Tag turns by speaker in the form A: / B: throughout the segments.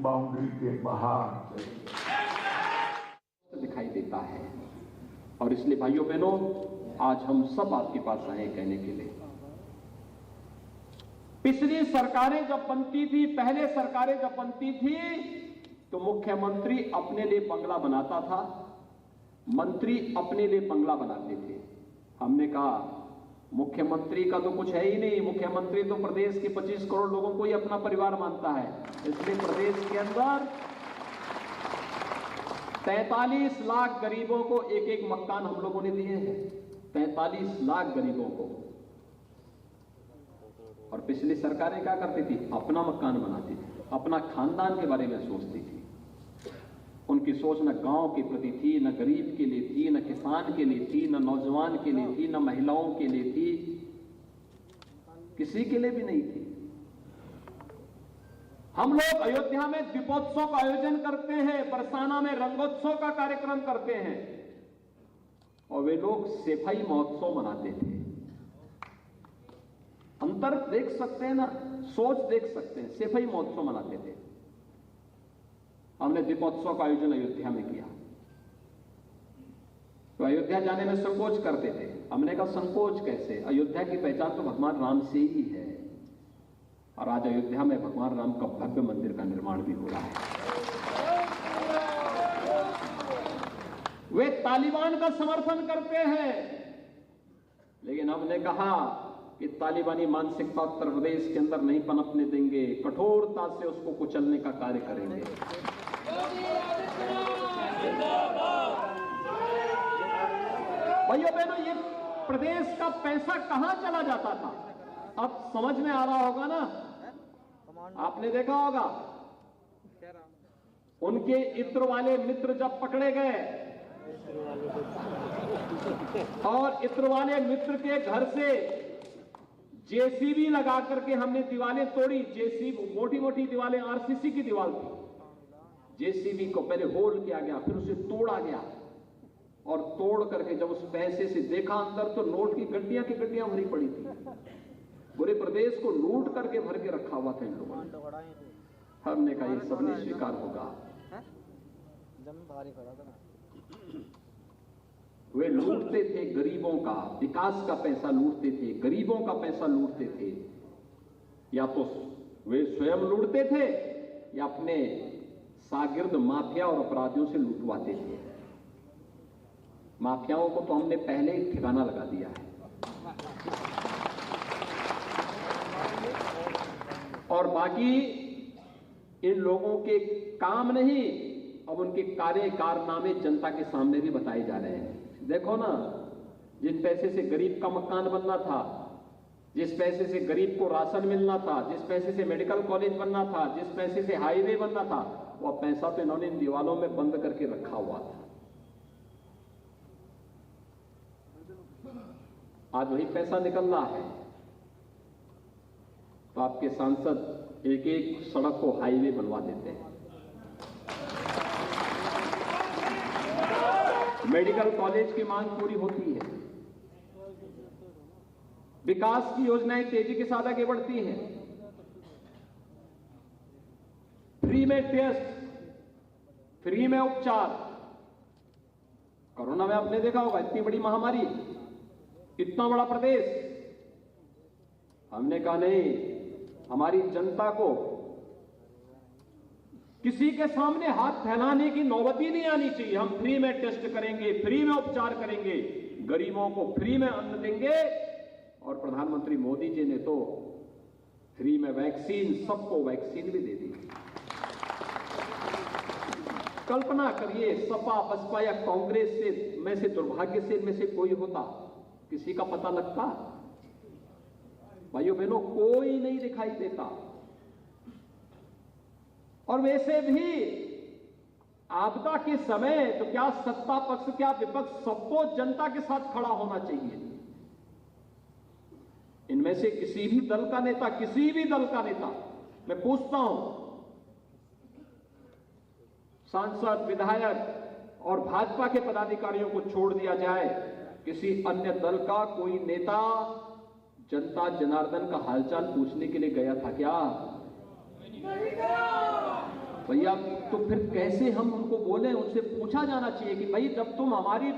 A: Boundary के बाहर
B: दिखाई देता है। और इसलिए भाइयों बहनों, आज हम सब आपके पास आए कहने के लिए, पिछली सरकारें जब बनती थी, पहले सरकारें जब बनती थी, तो मुख्यमंत्री अपने लिए बंगला बनाता था, मंत्री अपने लिए बंगला बनाते थे। हमने कहा मुख्यमंत्री का तो कुछ है ही नहीं, मुख्यमंत्री तो प्रदेश के 25 करोड़ लोगों को ही अपना परिवार मानता है। इसलिए प्रदेश के अंदर 43 लाख गरीबों को एक एक मकान हम लोगों ने दिए हैं, 43 लाख गरीबों को। और पिछली सरकारें क्या करती थी? अपना मकान बनाती थी, अपना खानदान के बारे में सोचती थी। उनकी सोच न गांव के प्रति थी, न गरीब के लिए थी, न किसान के लिए थी, न नौजवान के लिए थी, न महिलाओं के लिए थी, किसी के लिए भी नहीं थी। हम लोग अयोध्या में दीपोत्सव का आयोजन करते हैं, बरसाना में रंगोत्सव का कार्यक्रम करते हैं, और वे लोग सफाई महोत्सव मनाते थे। अंतर देख सकते हैं ना, सोच देख सकते हैं। सफाई महोत्सव मनाते थे, हमने दीपोत्सव का आयोजन अयोध्या में किया। तो अयोध्या जाने में संकोच करते थे। हमने कहा संकोच कैसे? अयोध्या की पहचान तो भगवान राम से ही है, और आज अयोध्या में भगवान राम का भव्य मंदिर का निर्माण भी हो रहा है। वे तालिबान का समर्थन करते हैं, लेकिन हमने कहा कि तालिबानी मानसिकता उत्तर प्रदेश के अंदर नहीं पनपने देंगे, कठोरता से उसको कुचलने का कार्य करेंगे। भाइयों बहनों, ये प्रदेश का पैसा कहां चला जाता था, अब समझ में आ रहा होगा ना। आपने देखा होगा उनके इत्र वाले मित्र जब पकड़े गए और इत्र वाले मित्र के घर से जेसीबी लगा करके हमने दीवारें तोड़ी। जेसीबी, मोटी मोटी दीवारें, आरसीसी की दीवार थी। जेसीबी को पहले होल किया गया, फिर उसे तोड़ा गया, और तोड़ करके जब उस पैसे से देखा अंदर, तो नोट की गड्डियां भरी पड़ी थी। पूरे प्रदेश को लूट करके भर के रखा हुआ था इन लोगों ने। हमने कहा ये सब नहीं स्वीकार होगा। वे लूटते थे गरीबों का, विकास का पैसा लूटते थे, गरीबों का पैसा लूटते थे। या तो वे स्वयं लूटते थे या अपने शागिर्द माफिया और अपराधियों से लूटवाते थे। माफियाओं को तो हमने पहले ही ठिकाना लगा दिया है, और बाकी इन लोगों के काम नहीं, अब उनके कार्य कारनामे जनता के सामने भी बताए जा रहे हैं। देखो ना, जिस पैसे से गरीब का मकान बनना था, जिस पैसे से गरीब को राशन मिलना था, जिस पैसे से मेडिकल कॉलेज बनना था, जिस पैसे से हाईवे बनना था, वह पैसा तो इन्होंने इन दीवालों में बंद करके रखा हुआ था। आज वही पैसा निकल रहा है। तो आपके सांसद एक एक सड़क को हाईवे बनवा देते हैं, मेडिकल कॉलेज की मांग पूरी होती है, विकास की योजनाएं तेजी के साथ आगे बढ़ती हैं, फ्री में टेस्ट, फ्री में उपचार। कोरोना में आपने देखा होगा, इतनी बड़ी महामारी, इतना बड़ा प्रदेश। हमने कहा नहीं, हमारी जनता को किसी के सामने हाथ फैलाने की नौबत ही नहीं आनी चाहिए। हम फ्री में टेस्ट करेंगे, फ्री में उपचार करेंगे, गरीबों को फ्री में अन्न देंगे। और प्रधानमंत्री मोदी जी ने तो फ्री में वैक्सीन, सबको वैक्सीन भी दे दी। कल्पना करिए, सपा बसपा या कांग्रेस से में से दुर्भाग्य से इनमें से कोई होता, किसी का पता लगता? भाइयों बहनों, कोई नहीं दिखाई देता। और वैसे भी आपदा के समय तो क्या सत्ता पक्ष, क्या विपक्ष, सबको जनता के साथ खड़ा होना चाहिए। इनमें से किसी भी दल का नेता, किसी भी दल का नेता, मैं पूछता हूं, सांसद, विधायक और भाजपा के पदाधिकारियों को छोड़ दिया जाए, किसी अन्य दल का कोई नेता जनता जनार्दन का हालचाल पूछने के लिए गया था क्या? भैया तो फिर कैसे हम उनको बोले? उनसे पूछा जाना चाहिए कि भाई जब तुम हमारी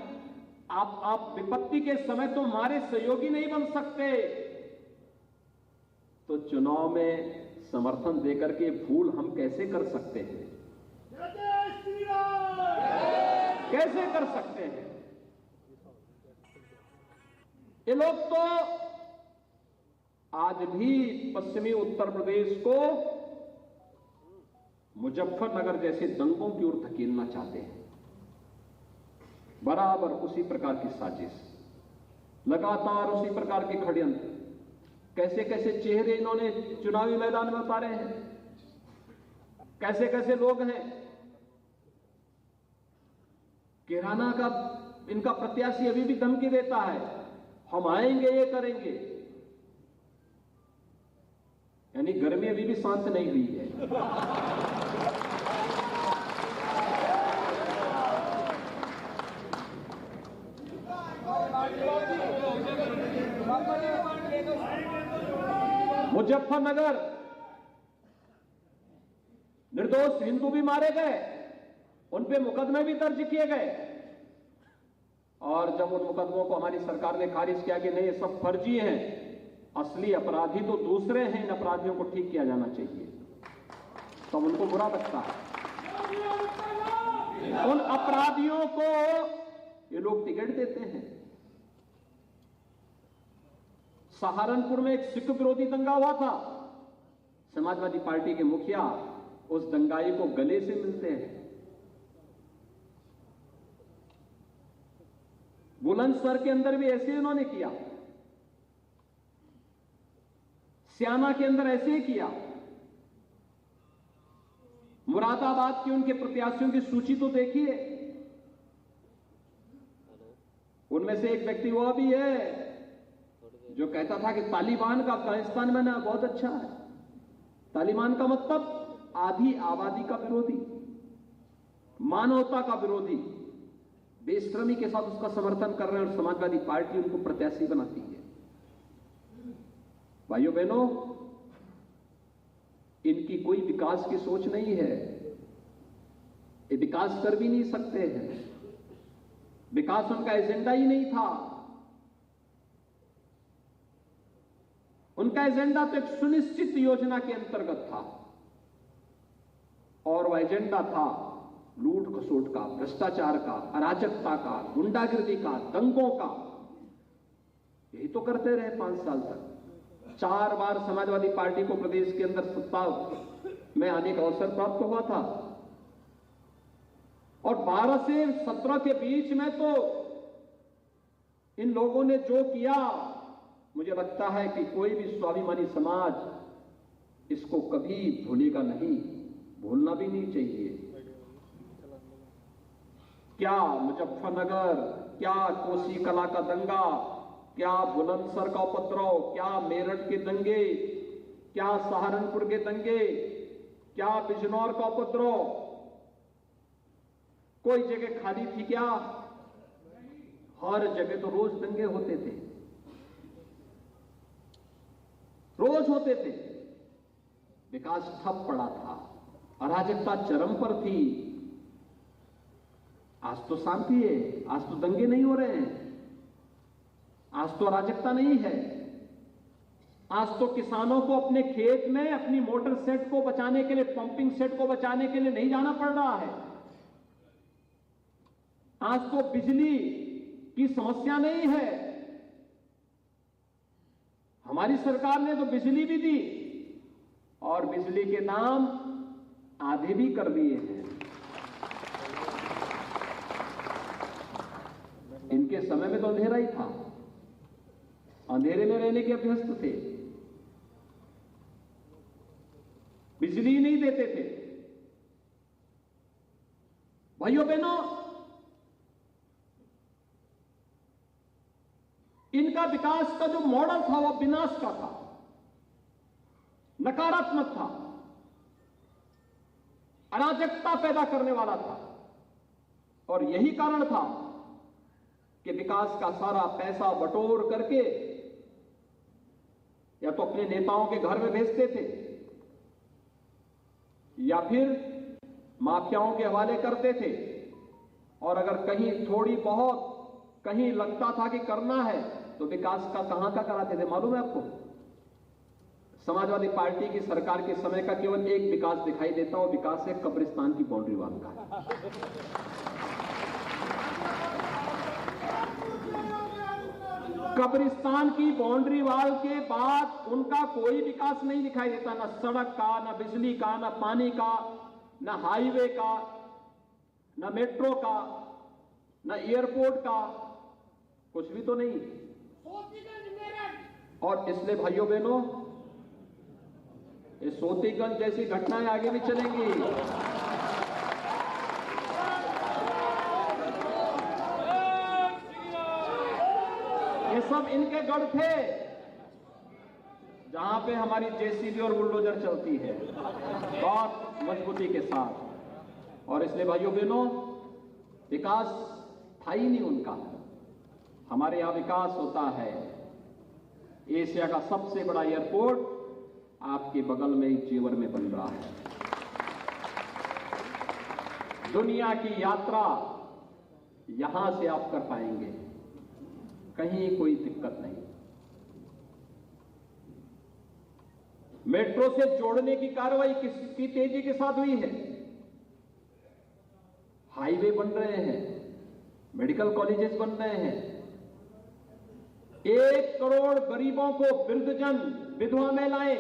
B: आप विपत्ति के समय तो हमारे सहयोगी नहीं बन सकते, तो चुनाव में समर्थन देकर के भूल हम कैसे कर सकते हैं? कैसे कर सकते हैं? ये लोग तो आज भी पश्चिमी उत्तर प्रदेश को मुजफ्फरनगर जैसे दंगों की ओर धकेलना चाहते हैं। बराबर उसी प्रकार की साजिश, लगातार उसी प्रकार के षड्यंत्र, कैसे कैसे चेहरे इन्होंने चुनावी मैदान में उतारे हैं, कैसे कैसे लोग हैं। किराना का इनका प्रत्याशी अभी भी धमकी देता है, हम आएंगे, ये करेंगे। यानी गर्मी अभी भी शांत नहीं हुई है। मुजफ्फरनगर निर्दोष हिंदू भी मारे गए, उन पे मुकदमे भी दर्ज किए गए, और जब उन मुकदमों को हमारी सरकार ने खारिज किया कि नहीं ये सब फर्जी हैं, असली अपराधी तो दूसरे हैं, इन अपराधियों को ठीक किया जाना चाहिए, तब उनको बुरा लगता है। उन अपराधियों को ये लोग टिकट देते हैं। सहारनपुर में एक सिख विरोधी दंगा हुआ था, समाजवादी पार्टी के मुखिया उस दंगाई को गले से मिलते हैं। बुलंदशहर के अंदर भी ऐसे इन्होंने किया, स्याना के अंदर ऐसे ही किया। मुरादाबाद के उनके प्रत्याशियों की सूची तो देखिए, उनमें से एक व्यक्ति वो भी है जो कहता था कि तालिबान का अफगानिस्तान में ना बहुत अच्छा है। तालिबान का मतलब आधी आबादी का विरोधी, मानवता का विरोधी, बेशर्मी के साथ उसका समर्थन कर रहे हैं, और समाजवादी पार्टी उनको प्रत्याशी बनाती है। भाइयों बहनों, इनकी कोई विकास की सोच नहीं है, ये विकास कर भी नहीं सकते हैं, विकास उनका एजेंडा ही नहीं था। उनका एजेंडा तो एक सुनिश्चित योजना के अंतर्गत था, और वह एजेंडा था लूट खसोट का, भ्रष्टाचार का, अराजकता का, गुंडागिर्दी का, दंगों का। यही तो करते रहे 5 साल तक। 4 बार समाजवादी पार्टी को प्रदेश के अंदर सत्ता में आने का अवसर प्राप्त हुआ था, और 12 से 17 के बीच में तो इन लोगों ने जो किया, मुझे लगता है कि कोई भी स्वाभिमानी समाज इसको कभी भूलेगा नहीं, भूलना भी नहीं चाहिए। क्या मुजफ्फरनगर, क्या कोसी कला का दंगा, क्या बुलंदशहर का उपद्रव, क्या मेरठ के दंगे, क्या सहारनपुर के दंगे, क्या बिजनौर का उपद्रव, कोई जगह खाली थी क्या? हर जगह तो रोज दंगे होते थे, रोज होते थे। विकास ठप पड़ा था, अराजकता चरम पर थी। आज तो शांति है, आज तो दंगे नहीं हो रहे हैं, आज तो अराजकता नहीं है। आज तो किसानों को अपने खेत में अपनी मोटर सेट को बचाने के लिए, पंपिंग सेट को बचाने के लिए नहीं जाना पड़ रहा है। आज तो बिजली की समस्या नहीं है। हमारी सरकार ने तो बिजली भी दी, और बिजली के दाम आधे भी कर दिए हैं। इनके समय में तो अंधेरा ही था, अंधेरे में रहने के अभ्यस्त थे, बिजली नहीं देते थे। भाइयों बहनों, इनका विकास का जो मॉडल था वह विनाश का था, नकारात्मक था, अराजकता पैदा करने वाला था। और यही कारण था कि विकास का सारा पैसा बटोर करके या तो अपने नेताओं के घर में भेजते थे, या फिर माफियाओं के हवाले करते थे, और अगर कहीं थोड़ी बहुत कहीं लगता था कि करना है तो विकास का कहां का कराते थे मालूम है आपको? समाजवादी पार्टी की सरकार के समय का केवल एक विकास दिखाई देता, वो विकास है कब्रिस्तान की बाउंड्री वाल का। कब्रिस्तान की बाउंड्री वाल के बाद उनका कोई विकास नहीं दिखाई देता, ना सड़क का, ना बिजली का, ना पानी का, ना हाईवे का, ना मेट्रो का, ना एयरपोर्ट का, कुछ भी तो नहीं। और इसलिए भाइयों बहनों, ये सोतीगंज जैसी घटनाएं आगे भी चलेंगी। ये सब इनके गढ़ थे जहां पे हमारी जेसीबी और बुलडोजर चलती है बहुत मजबूती के साथ। और इसलिए भाइयों बहनों, विकास था ही नहीं उनका। हमारे यहां विकास होता है। एशिया का सबसे बड़ा एयरपोर्ट आपके बगल में ही जेवर में बन रहा है। दुनिया की यात्रा यहां से आप कर पाएंगे, कहीं कोई दिक्कत नहीं। मेट्रो से जोड़ने की कार्रवाई किसकी तेजी के साथ हुई है? हाईवे बन रहे हैं, मेडिकल कॉलेजेस बन रहे हैं। 1 करोड़ गरीबों को, वृद्धजन, विधवा महिलाएं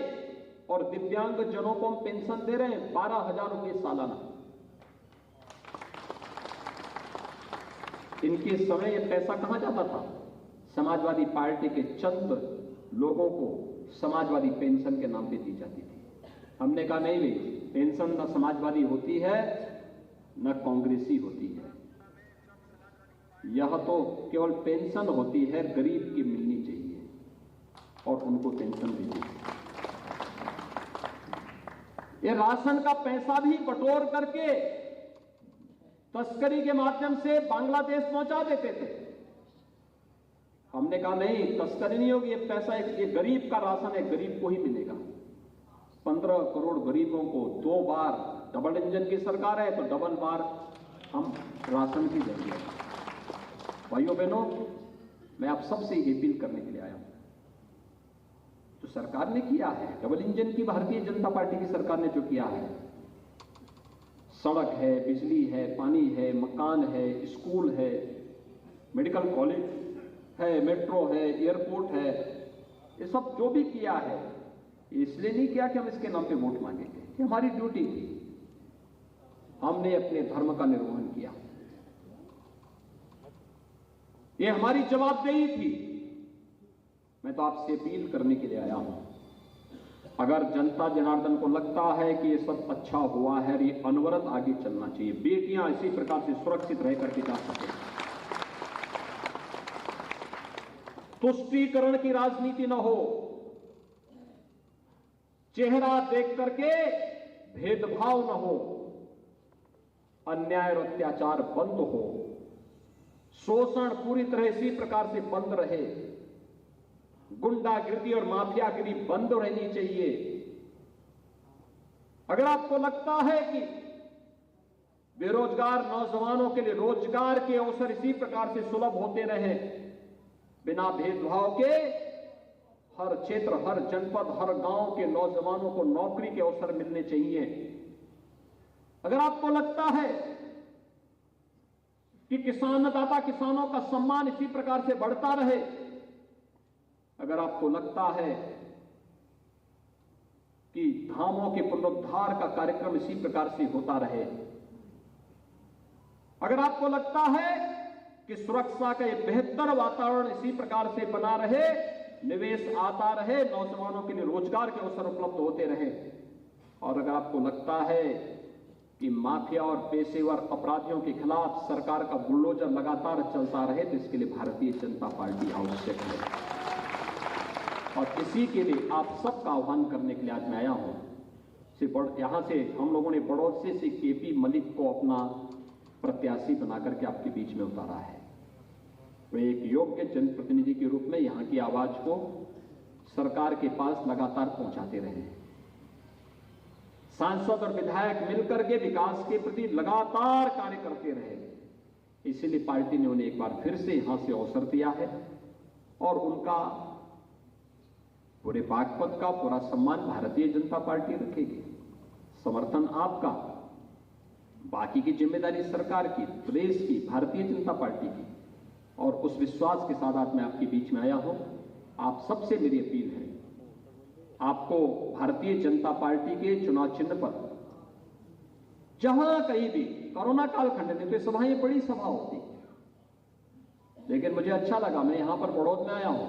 B: और दिव्यांग जनों को हम पेंशन दे रहे हैं 12,000 रुपए सालाना। इनके समय यह पैसा कहां जाता था? समाजवादी पार्टी के चंद लोगों को समाजवादी पेंशन के नाम पे दी जाती थी। हमने कहा नहीं भाई, पेंशन न समाजवादी होती है न कांग्रेसी होती है, यह तो केवल पेंशन होती है, गरीब की मिलनी चाहिए और उनको पेंशन देनी चाहिए। ये राशन का पैसा भी बटोर करके तस्करी के माध्यम से बांग्लादेश पहुंचा देते थे। हमने कहा नहीं, तस्करी नहीं होगी, ये पैसा ये गरीब का राशन है, गरीब को ही मिलेगा। 15 करोड़ गरीबों को 2 बार, डबल इंजन की सरकार है तो डबल बार हम राशन की देंगे। भाइयों बहनों, मैं आप सबसे ये अपील करने के लिए आया हूं। तो सरकार ने किया है, डबल इंजन की भारतीय जनता पार्टी की सरकार ने जो किया है, सड़क है, बिजली है, पानी है, मकान है, स्कूल है, मेडिकल कॉलेज है, मेट्रो है, एयरपोर्ट है, ये सब जो भी किया है इसलिए नहीं किया कि हम इसके नाम पे वोट मांगेंगे। ये हमारी ड्यूटी थी, हमने अपने धर्म का निर्वहन किया, ये हमारी जवाबदेही थी। मैं तो आपसे अपील करने के लिए आया हूं, अगर जनता जनार्दन को लगता है कि ये सब अच्छा हुआ है, ये अनवरत आगे चलना चाहिए, बेटियां इसी प्रकार से सुरक्षित रह करके जा सके, तुष्टीकरण की राजनीति न हो, चेहरा देख करके भेदभाव न हो, अन्याय और अत्याचार बंद हो, शोषण पूरी तरह इसी प्रकार से बंद रहे, गुंडागिरी और माफियागिरी बंद रहनी चाहिए। अगर आपको लगता है कि बेरोजगार नौजवानों के लिए रोजगार के अवसर इसी प्रकार से सुलभ होते रहे, बिना भेदभाव के हर क्षेत्र, हर जनपद, हर गांव के नौजवानों को नौकरी के अवसर मिलने चाहिए, अगर आपको लगता है कि किसानदाता किसानों का सम्मान इसी प्रकार से बढ़ता रहे, अगर आपको लगता है कि धामों के पुनरुद्धार का कार्यक्रम इसी प्रकार से होता रहे, अगर आपको लगता है कि सुरक्षा का एक बेहतर वातावरण इसी प्रकार से बना रहे, निवेश आता रहे, नौजवानों के लिए रोजगार के अवसर उपलब्ध होते रहे, और अगर आपको लगता है कि माफिया और पेशेवर अपराधियों के खिलाफ सरकार का बुलडोजर लगातार चलता रहे, तो इसके लिए भारतीय जनता पार्टी आवश्यक है। और इसी के लिए आप सबका आह्वान करने के लिए आज मैं आया हूं। यहां से हम लोगों ने बड़ौदा से केपी मलिक को अपना प्रत्याशी बनाकर के आपके बीच में उतारा है। वे एक योग्य जनप्रतिनिधि के रूप में यहां की आवाज को सरकार के पास लगातार पहुंचाते रहे। सांसद और विधायक मिलकर के विकास के प्रति लगातार कार्य करते रहे। इसीलिए पार्टी ने उन्हें एक बार फिर से यहां से अवसर दिया है और उनका पूरे बागपत का पूरा सम्मान भारतीय जनता पार्टी रखेगी। समर्थन आपका, बाकी की जिम्मेदारी सरकार की, प्रदेश की, भारतीय जनता पार्टी की, और उस विश्वास के साथ आज मैं आपके बीच में आया हूं। आप सबसे मेरी अपील है, आपको भारतीय जनता पार्टी के चुनाव चिन्ह पर जहां कहीं भी कोरोना कालखंड में तो सभाएं बड़ी सभा होती, लेकिन मुझे अच्छा लगा, मैं यहां पर बड़ौद में आया हूं,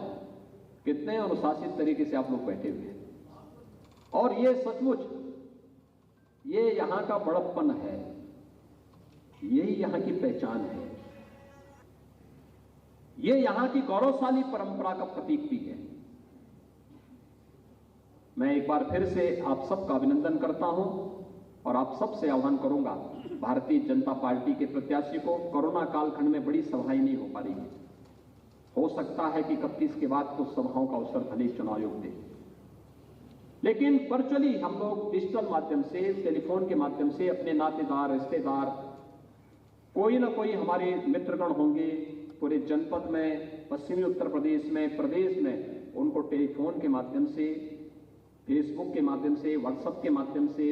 B: कितने अनुशासित तरीके से आप लोग बैठे हुए हैं। और ये सचमुच ये यहां का बड़प्पन है, यही यहां की पहचान है, ये यहां की गौरवशाली परंपरा का प्रतीक भी है। मैं एक बार फिर से आप सबका अभिनंदन करता हूं और आप सबसे आह्वान करूंगा, भारतीय जनता पार्टी के प्रत्याशी को कोरोना कालखंड में बड़ी सभाएं नहीं हो पा रही है, हो सकता है कि 31 के बाद कुछ सभाओं का अवसर भले चुनाव आयोग दे, लेकिन वर्चुअली हम लोग डिजिटल माध्यम से, टेलीफोन के माध्यम से अपने नातेदार, रिश्तेदार, कोई ना कोई हमारे मित्रगण होंगे पूरे जनपद में, पश्चिमी उत्तर प्रदेश में, प्रदेश में, उनको टेलीफोन के माध्यम से, फेसबुक के माध्यम से, व्हाट्सएप के माध्यम से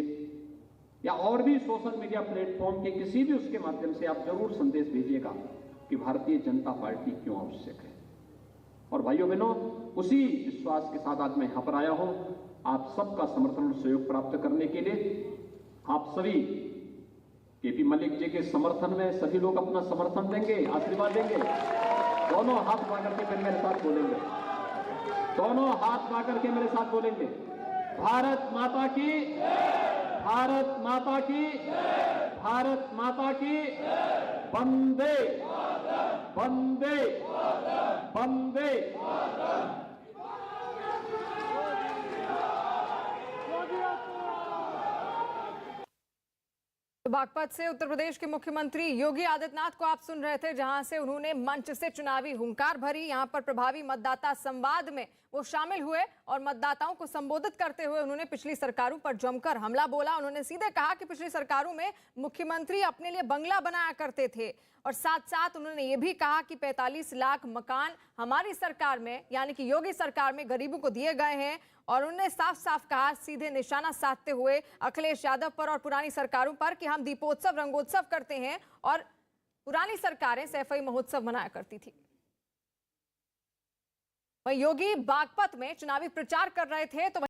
B: या और भी सोशल मीडिया प्लेटफॉर्म के किसी भी उसके माध्यम से आप जरूर संदेश भेजिएगा कि भारतीय जनता पार्टी क्यों आवश्यक है। और भाइयों बहनों, उसी विश्वास के साथ आज मैं यहां पर आया हूं, आप सबका समर्थन और सहयोग प्राप्त करने के लिए। आप सभी केपी मलिक जी के समर्थन में सभी लोग अपना समर्थन देंगे, आशीर्वाद देंगे। दोनों हाथ उठा करके फिर मेरे साथ बोलेंगे, दोनों हाथ उठा करके मेरे साथ बोलेंगे, भारत माता की, भारत माता की, भारत माता की, वंदे वंदे वंदे।
C: बागपत से उत्तर प्रदेश के मुख्यमंत्री योगी आदित्यनाथ को आप सुन रहे थे, जहां से उन्होंने मंच से चुनावी हुंकार भरी। यहां पर प्रभावी मतदाता संवाद में वो शामिल हुए और मतदाताओं को संबोधित करते हुए उन्होंने पिछली सरकारों पर जमकर हमला बोला। उन्होंने सीधे कहा कि पिछली सरकारों में मुख्यमंत्री अपने लिए बंगला बनाया करते थे और साथ साथ उन्होंने ये भी कहा कि 45 लाख मकान हमारी सरकार में, यानी कि योगी सरकार में गरीबों को दिए गए हैं। और उन्होंने साफ साफ कहा, सीधे निशाना साधते हुए अखिलेश यादव पर और पुरानी सरकारों पर, कि हम दीपोत्सव, रंगोत्सव करते हैं और पुरानी सरकारें सैफई महोत्सव मनाया करती थी। वहीं योगी बागपत में चुनावी प्रचार कर रहे थे तो